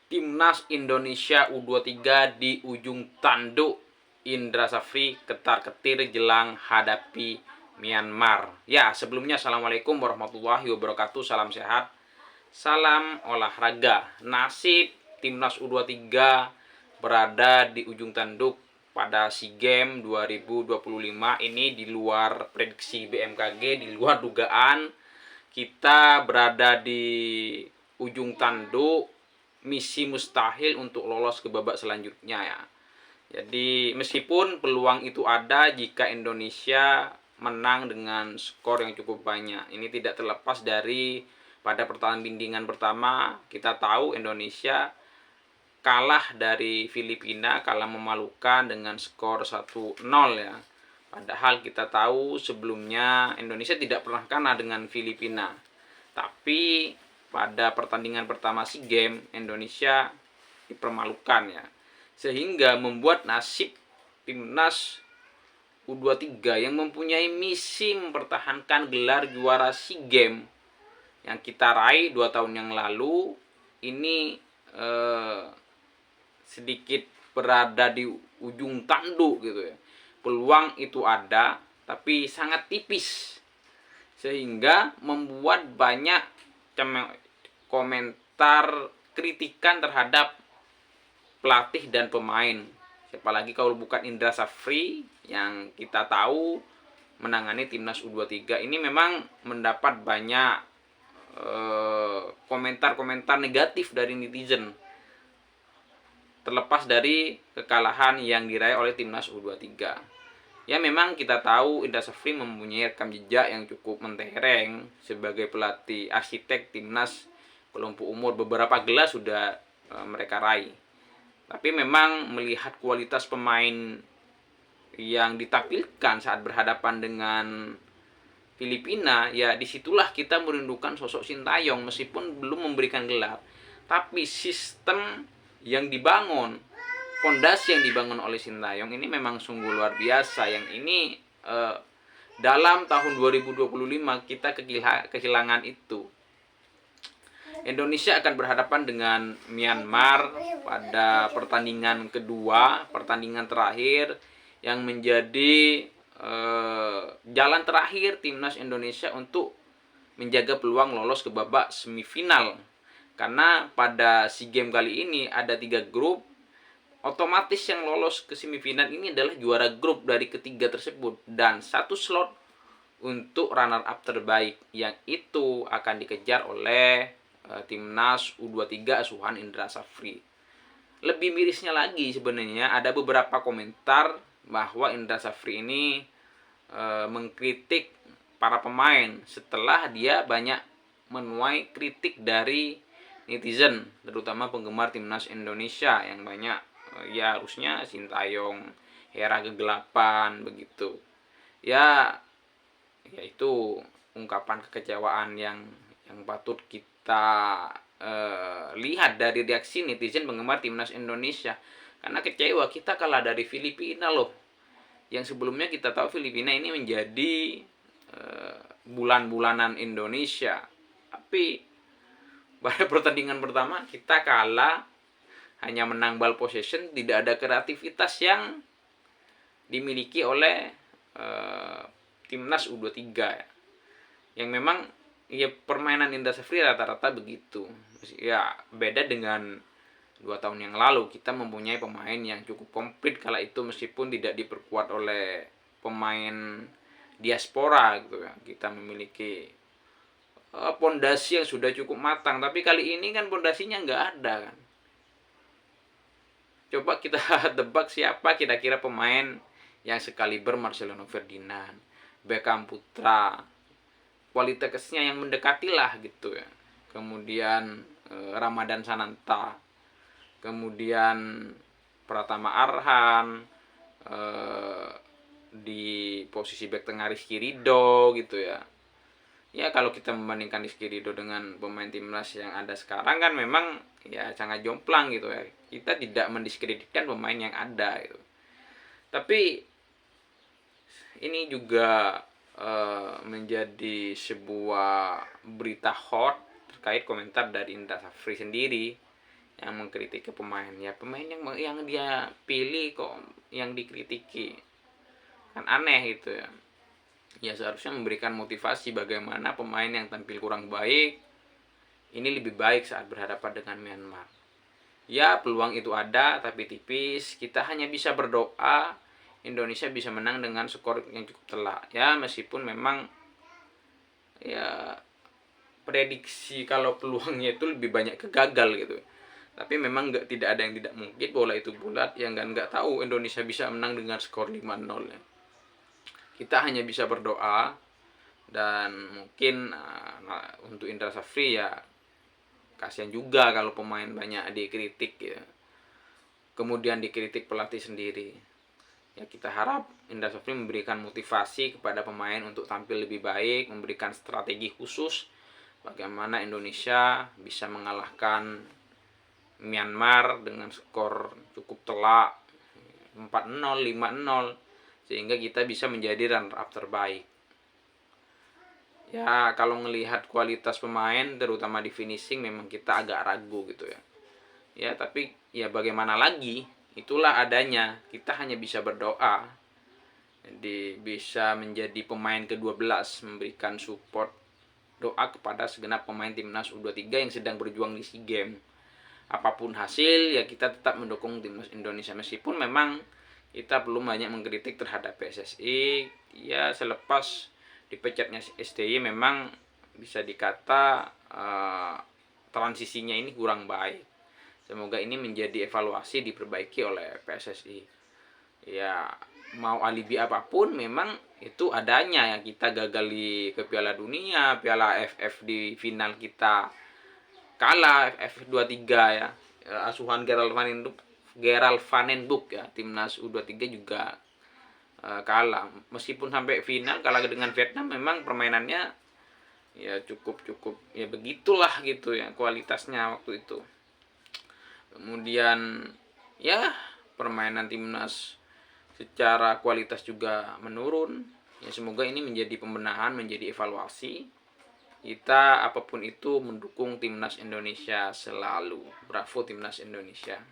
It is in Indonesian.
Timnas Indonesia U23 di ujung tanduk. Indra Safri ketar-ketir jelang hadapi Myanmar. Ya, sebelumnya Assalamualaikum warahmatullahi wabarakatuh. Salam sehat, salam olahraga. Nasib Timnas U23 berada di ujung tanduk pada SEA Games 2025 ini di luar prediksi BMKG, di luar dugaan. Kita berada di ujung tanduk, misi mustahil untuk lolos ke babak selanjutnya ya. Jadi meskipun peluang itu ada jika Indonesia menang dengan skor yang cukup banyak. Ini tidak terlepas dari pada pertandingan pertama kita tahu Indonesia kalah dari Filipina, kalah memalukan dengan skor 1-0 ya. Padahal kita tahu sebelumnya Indonesia tidak pernah kalah dengan Filipina. Tapi pada pertandingan pertama SEA Games Indonesia dipermalukan ya. Sehingga membuat nasib timnas U23 yang mempunyai misi mempertahankan gelar juara SEA Games yang kita raih 2 tahun yang lalu ini sedikit berada di ujung tanduk gitu ya. Peluang itu ada tapi sangat tipis, sehingga membuat banyak komentar kritikan terhadap pelatih dan pemain. Apalagi kalau bukan Indra Safri yang kita tahu menangani timnas U23 ini memang mendapat banyak komentar-komentar negatif dari netizen. Terlepas dari kekalahan yang diraih oleh timnas U23. Ya memang kita tahu Indra Safri mempunyai rekam jejak yang cukup mentereng sebagai pelatih arsitek timnas kelompok umur. Beberapa gelar sudah mereka raih. Tapi memang melihat kualitas pemain yang ditampilkan saat berhadapan dengan Filipina, ya disitulah kita merindukan sosok Sintayong meskipun belum memberikan gelar. Tapi sistem yang dibangun, pondasi yang dibangun oleh Sintayong ini memang sungguh luar biasa. Yang ini dalam tahun 2025 kita kehilangan itu. Indonesia akan berhadapan dengan Myanmar pada pertandingan kedua, pertandingan terakhir yang menjadi jalan terakhir timnas Indonesia untuk menjaga peluang lolos ke babak semifinal. Karena pada SEA Games kali ini ada 3 grup, otomatis yang lolos ke semifinal ini adalah juara grup dari ketiga tersebut dan 1 slot untuk runner up terbaik yang itu akan dikejar oleh timnas U23 asuhan Indra Safri. Lebih mirisnya lagi sebenarnya ada beberapa komentar bahwa Indra Safri ini mengkritik para pemain setelah dia banyak menuai kritik dari netizen, terutama penggemar timnas Indonesia yang banyak ya harusnya Sintayong era kegelapan begitu. Ya itu ungkapan kekecewaan yang patut kita lihat dari reaksi netizen penggemar timnas Indonesia. Karena kecewa kita kalah dari Filipina loh. Yang sebelumnya kita tahu Filipina ini menjadi bulan-bulanan Indonesia. Tapi pada pertandingan pertama kita kalah, hanya menang ball possession, tidak ada kreativitas yang dimiliki oleh timnas U23 ya. Yang memang ya permainan Indra Safri rata-rata begitu. Ya beda dengan 2 tahun yang lalu kita mempunyai pemain yang cukup komplit kala itu meskipun tidak diperkuat oleh pemain diaspora gitu ya. Kita memiliki pondasi yang sudah cukup matang, tapi kali ini kan pondasinya nggak ada kan. Coba kita tebak siapa kira-kira pemain yang sekaliber Marcelino Ferdinand, Beckham Putra, kualitasnya yang mendekati lah gitu ya. Kemudian Ramadan Sananta, kemudian Pratama Arhan, di posisi bek tengah Rizky Ridho gitu ya. Ya kalau kita membandingkan Rizky Ridho dengan pemain timnas yang ada sekarang kan memang ya sangat jomplang gitu ya. Kita tidak mendiskreditkan pemain yang ada gitu. Tapi ini juga menjadi sebuah berita hot terkait komentar dari Indra Safri sendiri yang mengkritik ke pemain. Ya pemain yang dia pilih kok yang dikritiki, kan aneh gitu ya. Ya seharusnya memberikan motivasi bagaimana pemain yang tampil kurang baik ini lebih baik saat berhadapan dengan Myanmar. Ya peluang itu ada tapi tipis. Kita hanya bisa berdoa Indonesia bisa menang dengan skor yang cukup telak. Ya meskipun memang ya prediksi kalau peluangnya itu lebih banyak kegagal gitu. Tapi memang tidak ada yang tidak mungkin, bola itu bulat, yang nggak tahu Indonesia bisa menang dengan skor 5-0 ya. Kita hanya bisa berdoa, dan mungkin untuk Indra Safri ya kasihan juga kalau pemain banyak dikritik ya. Kemudian dikritik pelatih sendiri. Ya kita harap Indra Safri memberikan motivasi kepada pemain untuk tampil lebih baik, memberikan strategi khusus bagaimana Indonesia bisa mengalahkan Myanmar dengan skor cukup telak 4-0, 5-0, sehingga kita bisa menjadi runner-up terbaik. Ya kalau melihat kualitas pemain terutama di finishing memang kita agak ragu gitu ya. Ya tapi ya bagaimana lagi, itulah adanya. Kita hanya bisa berdoa. Jadi bisa menjadi pemain ke-12, memberikan support doa kepada segenap pemain timnas U23 yang sedang berjuang di SEA Games. Apapun hasil ya kita tetap mendukung timnas Indonesia, meskipun memang kita belum banyak mengkritik terhadap PSSI. Ya selepas dipecatnya STY memang bisa dikata transisinya ini kurang baik. Semoga ini menjadi evaluasi diperbaiki oleh PSSI. Ya mau alibi apapun memang itu adanya ya, kita gagal ke Piala Dunia, Piala AFF di final kita kalah F23 ya. Asuhan Gerald Vandenbroek ya, timnas U23 juga kalah. Meskipun sampai final kalah dengan Vietnam, memang permainannya ya cukup ya begitulah gitu ya kualitasnya waktu itu. Kemudian ya permainan timnas secara kualitas juga menurun. Ya semoga ini menjadi pembenahan, menjadi evaluasi. Kita apapun itu mendukung timnas Indonesia selalu. Bravo timnas Indonesia.